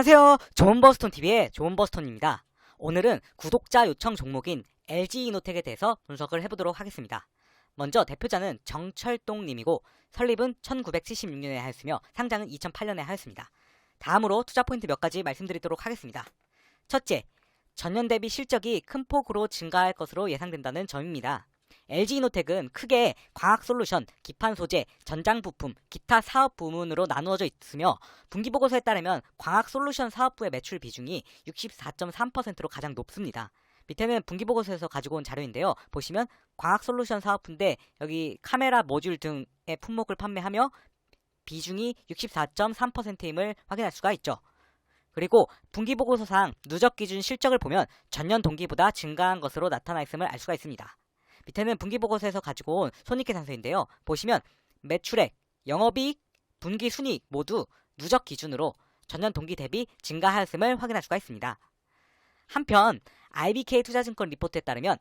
안녕하세요. 좋은버스톤TV의 좋은버스톤입니다. 오늘은 구독자 요청 종목인 LG이노텍에 대해서 분석을 해보도록 하겠습니다. 먼저 대표자는 정철동님이고 설립은 1976년에 하였으며 상장은 2008년에 하였습니다. 다음으로 투자 포인트 몇 가지 말씀드리도록 하겠습니다. 첫째, 전년 대비 실적이 큰 폭으로 증가할 것으로 예상된다는 점입니다. LG이노텍은 크게 광학솔루션, 기판소재, 전장부품, 기타 사업 부문으로 나누어져 있으며 분기보고서에 따르면 광학솔루션 사업부의 매출 비중이 64.3%로 가장 높습니다. 밑에는 분기보고서에서 가지고 온 자료인데요. 보시면 광학솔루션 사업부인데 여기 카메라 모듈 등의 품목을 판매하며 비중이 64.3%임을 확인할 수가 있죠. 그리고 분기보고서상 누적기준 실적을 보면 전년 동기보다 증가한 것으로 나타나 있음을 알 수가 있습니다. 밑에는 분기보고서에서 가지고 온 손익계산서인데요. 보시면 매출액, 영업이익, 분기순이익 모두 누적 기준으로 전년 동기 대비 증가하였음을 확인할 수가 있습니다. 한편 IBK투자증권 리포트에 따르면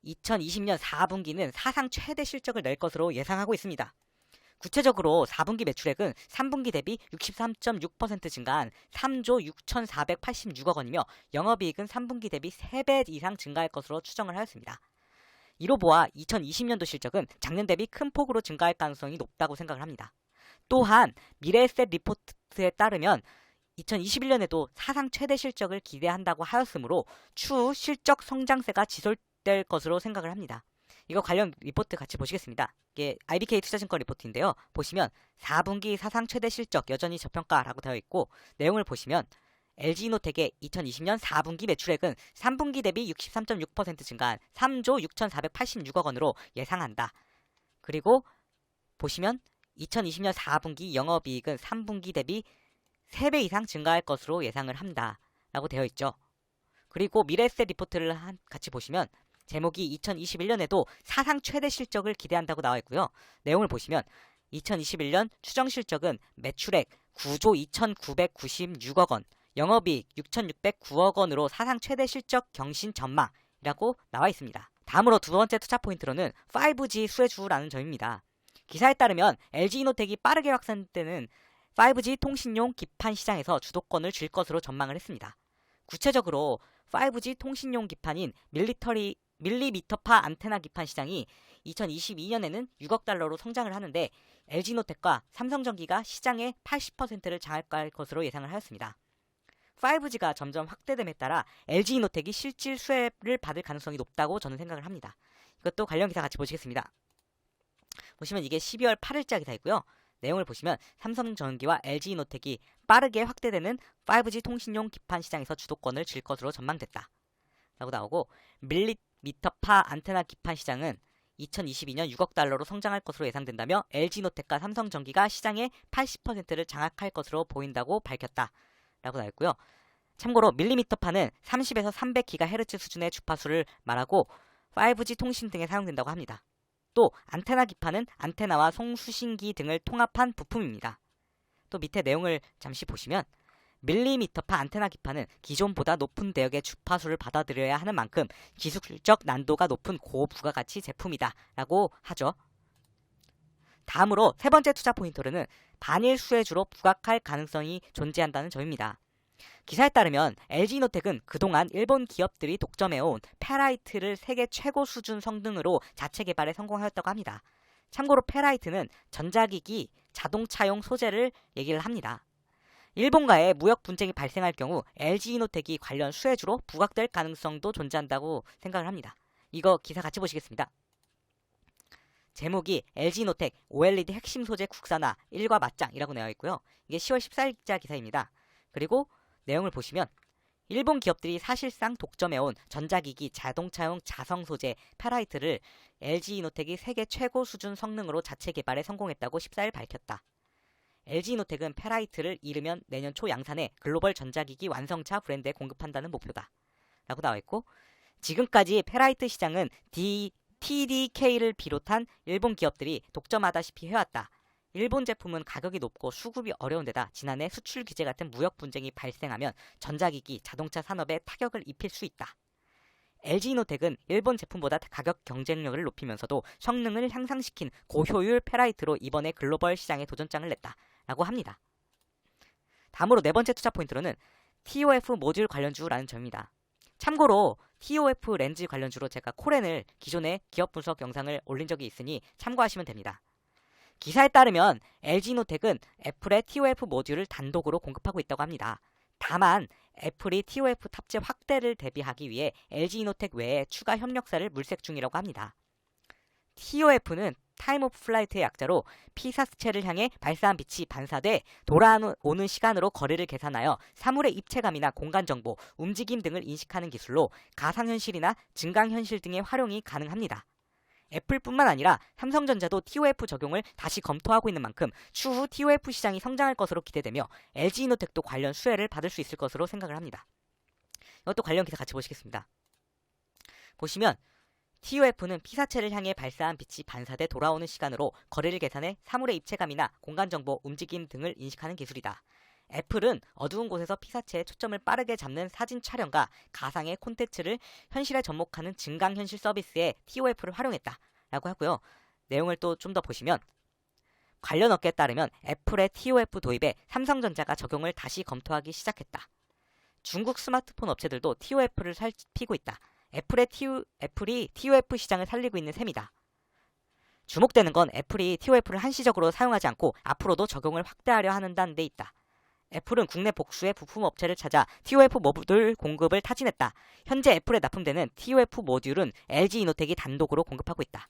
2020년 4분기는 사상 최대 실적을 낼 것으로 예상하고 있습니다. 구체적으로 4분기 매출액은 3분기 대비 63.6% 증가한 3조 6,486억 원이며 영업이익은 3분기 대비 3배 이상 증가할 것으로 추정을 하였습니다. 이로 보아 2020년도 실적은 작년 대비 큰 폭으로 증가할 가능성이 높다고 생각을 합니다. 또한 미래에셋 리포트에 따르면 2021년에도 사상 최대 실적을 기대한다고 하였으므로 추후 실적 성장세가 지속될 것으로 생각을 합니다. 이거 관련 리포트 같이 보시겠습니다. 이게 IBK 투자증권 리포트인데요. 보시면 4분기 사상 최대 실적 여전히 저평가라고 되어 있고 내용을 보시면 LG이노텍의 2020년 4분기 매출액은 3분기 대비 63.6% 증가한 3조 6,486억 원으로 예상한다. 그리고 보시면 2020년 4분기 영업이익은 3분기 대비 3배 이상 증가할 것으로 예상을 한다 라고 되어 있죠. 그리고 미래에셋 리포트를 같이 보시면 제목이 2021년에도 사상 최대 실적을 기대한다고 나와 있고요. 내용을 보시면 2021년 추정 실적은 매출액 9조 2,996억 원, 영업이익 6,609억 원으로 사상 최대 실적 경신 전망이라고 나와 있습니다. 다음으로 두 번째 투자 포인트로는 5G 수혜주라는 점입니다. 기사에 따르면 LG이노텍이 빠르게 확산되는 5G 통신용 기판 시장에서 주도권을 쥘 것으로 전망을 했습니다. 구체적으로 5G 통신용 기판인 밀리미터파 안테나 기판 시장이 2022년에는 6억 달러로 성장을 하는데 LG이노텍과 삼성전기가 시장의 80%를 장악할 것으로 예상을 하였습니다. 5G가 점점 확대됨에 따라 LG이노텍이 실질 수혜를 받을 가능성이 높다고 저는 생각을 합니다. 이것도 관련 기사 같이 보시겠습니다. 보시면 이게 12월 8일자 기사이고요. 내용을 보시면 삼성전기와 LG이노텍이 빠르게 확대되는 5G 통신용 기판 시장에서 주도권을 쥘 것으로 전망됐다 라고 나오고, 밀리미터파 안테나 기판 시장은 2022년 6억 달러로 성장할 것으로 예상된다며 LG이노텍과 삼성전기가 시장의 80%를 장악할 것으로 보인다고 밝혔다 라고 나왔고요. 참고로 밀리미터파는 30에서 300GHz 수준의 주파수를 말하고 5G 통신 등에 사용된다고 합니다. 또 안테나 기판은 안테나와 송수신기 등을 통합한 부품입니다. 또 밑에 내용을 잠시 보시면 밀리미터파 안테나 기판은 기존보다 높은 대역의 주파수를 받아들여야 하는 만큼 기술적 난도가 높은 고부가가치 제품이다 라고 하죠. 다음으로 세 번째 투자 포인트로는 반일 수혜주로 부각할 가능성이 존재한다는 점입니다. 기사에 따르면 LG이노텍은 그동안 일본 기업들이 독점해온 페라이트를 세계 최고 수준 성능으로 자체 개발에 성공하였다고 합니다. 참고로 페라이트는 전자기기, 자동차용 소재를 얘기를 합니다. 일본과의 무역 분쟁이 발생할 경우 LG이노텍이 관련 수혜주로 부각될 가능성도 존재한다고 생각을 합니다. 이거 기사 같이 보시겠습니다. 제목이 LG이노텍 OLED 핵심 소재 국산화 일과 맞짱이라고 되어 있고요. 이게 10월 14일자 기사입니다. 그리고 내용을 보시면 일본 기업들이 사실상 독점해온 전자기기, 자동차용 자성 소재 페라이트를 LG이노텍이 세계 최고 수준 성능으로 자체 개발에 성공했다고 14일 밝혔다. LG이노텍은 페라이트를 이르면 내년 초 양산해 글로벌 전자기기 완성차 브랜드에 공급한다는 목표다 라고 나와 있고, 지금까지 페라이트 시장은 TDK를 비롯한 일본 기업들이 독점하다시피 해왔다. 일본 제품은 가격이 높고 수급이 어려운 데다 지난해 수출 규제 같은 무역 분쟁이 발생하면 전자기기, 자동차 산업에 타격을 입힐 수 있다. LG이노텍은 일본 제품보다 가격 경쟁력을 높이면서도 성능을 향상시킨 고효율 페라이트로 이번에 글로벌 시장에 도전장을 냈다 라고 합니다. 다음으로 네 번째 투자 포인트로는 TOF 모듈 관련주라는 점입니다. 참고로 TOF 렌즈 관련주로 제가 코렌을 기존에 기업 분석 영상을 올린 적이 있으니 참고하시면 됩니다. 기사에 따르면 LG이노텍은 애플의 TOF 모듈을 단독으로 공급하고 있다고 합니다. 다만 애플이 TOF 탑재 확대를 대비하기 위해 LG이노텍 외에 추가 협력사를 물색 중이라고 합니다. TOF는 타임 오프 플라이트의 약자로 피사스체를 향해 발사한 빛이 반사돼 돌아오는 시간으로 거리를 계산하여 사물의 입체감이나 공간 정보, 움직임 등을 인식하는 기술로 가상현실이나 증강현실 등의 활용이 가능합니다. 애플뿐만 아니라 삼성전자도 TOF 적용을 다시 검토하고 있는 만큼 추후 TOF 시장이 성장할 것으로 기대되며 LG이노텍도 관련 수혜를 받을 수 있을 것으로 생각을 합니다. 이것도 관련 기사 같이 보시겠습니다. 보시면 TOF는 피사체를 향해 발사한 빛이 반사돼 돌아오는 시간으로 거리를 계산해 사물의 입체감이나 공간정보, 움직임 등을 인식하는 기술이다. 애플은 어두운 곳에서 피사체의 초점을 빠르게 잡는 사진 촬영과 가상의 콘텐츠를 현실에 접목하는 증강현실 서비스에 TOF를 활용했다 라고 하고요. 내용을 또 좀 더 보시면 관련 업계에 따르면 애플의 TOF 도입에 삼성전자가 적용을 다시 검토하기 시작했다. 중국 스마트폰 업체들도 TOF를 살피고 있다. 애플이 TOF 시장을 살리고 있는 셈이다. 주목되는 건 애플이 TOF를 한시적으로 사용하지 않고 앞으로도 적용을 확대하려 하는다는 데 있다. 애플은 국내 복수의 부품 업체를 찾아 TOF 모듈 공급을 타진했다. 현재 애플에 납품되는 TOF 모듈은 LG이노텍이 단독으로 공급하고 있다.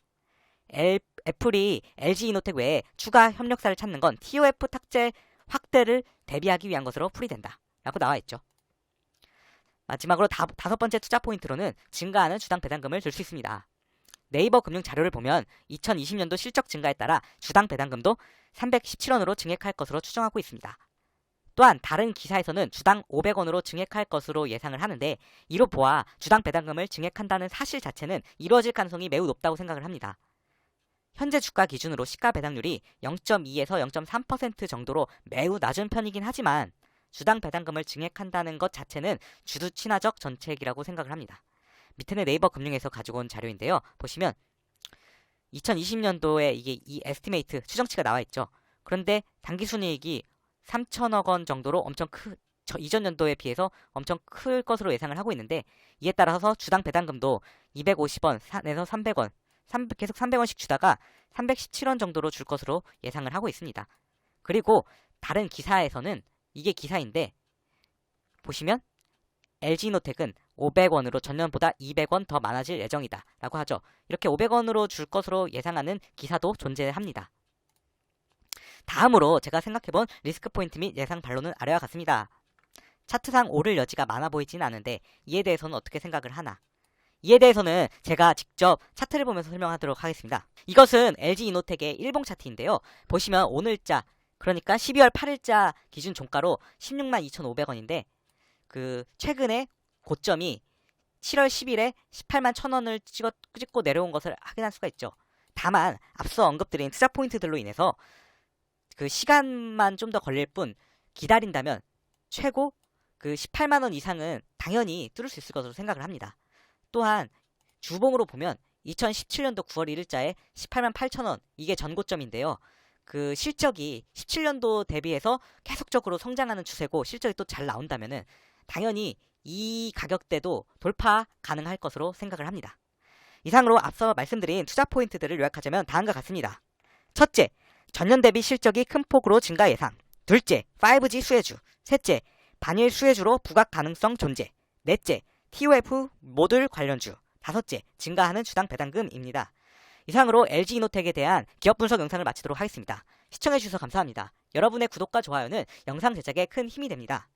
애플이 LG이노텍 외에 추가 협력사를 찾는 건 TOF 탑재 확대를 대비하기 위한 것으로 풀이된다 라고 나와있죠. 마지막으로 다섯 번째 투자 포인트로는 증가하는 주당 배당금을 들 수 있습니다. 네이버 금융 자료를 보면 2020년도 실적 증가에 따라 주당 배당금도 317원으로 증액할 것으로 추정하고 있습니다. 또한 다른 기사에서는 주당 500원으로 증액할 것으로 예상을 하는데 이로 보아 주당 배당금을 증액한다는 사실 자체는 이루어질 가능성이 매우 높다고 생각을 합니다. 현재 주가 기준으로 시가 배당률이 0.2에서 0.3% 정도로 매우 낮은 편이긴 하지만 주당 배당금을 증액한다는 것 자체는 주주 친화적 정책이라고 생각을 합니다. 밑에는 네이버 금융에서 가지고 온 자료인데요. 보시면 2020년도에 이게 이 에스티메이트 추정치가 나와 있죠. 그런데 당기순이익이 3천억 원 정도로 이전 연도에 비해서 엄청 클 것으로 예상을 하고 있는데 이에 따라서 주당 배당금도 250원에서 300원 계속 300원씩 주다가 317원 정도로 줄 것으로 예상을 하고 있습니다. 그리고 다른 기사에서는 이게 기사인데 보시면 LG이노텍은 500원으로 전년보다 200원 더 많아질 예정이다 라고 하죠. 이렇게 500원으로 줄 것으로 예상하는 기사도 존재합니다. 다음으로 제가 생각해본 리스크 포인트 및 예상 반론은 아래와 같습니다. 차트상 오를 여지가 많아 보이진 않은데 이에 대해서는 어떻게 생각을 하나? 이에 대해서는 제가 직접 차트를 보면서 설명하도록 하겠습니다. 이것은 LG이노텍의 일봉 차트인데요. 보시면 오늘자 그러니까 12월 8일자 기준 종가로 16만 2,500원인데 그 최근에 고점이 7월 10일에 18만 1,000원을 찍고 내려온 것을 확인할 수가 있죠. 다만 앞서 언급드린 투자 포인트들로 인해서 그 시간만 좀 더 걸릴 뿐 기다린다면 최고 그 18만 원 이상은 당연히 뚫을 수 있을 것으로 생각을 합니다. 또한 주봉으로 보면 2017년도 9월 1일자에 18만 8,000원 이게 전고점인데요. 그 실적이 17년도 대비해서 계속적으로 성장하는 추세고 실적이 또 잘 나온다면은 당연히 이 가격대도 돌파 가능할 것으로 생각을 합니다. 이상으로 앞서 말씀드린 투자 포인트들을 요약하자면 다음과 같습니다. 첫째, 전년 대비 실적이 큰 폭으로 증가 예상. 둘째, 5G 수혜주. 셋째, 반일 수혜주로 부각 가능성 존재. 넷째, TOF 모듈 관련주. 다섯째, 증가하는 주당 배당금입니다. 이상으로 LG이노텍에 대한 기업 분석 영상을 마치도록 하겠습니다. 시청해주셔서 감사합니다. 여러분의 구독과 좋아요는 영상 제작에 큰 힘이 됩니다.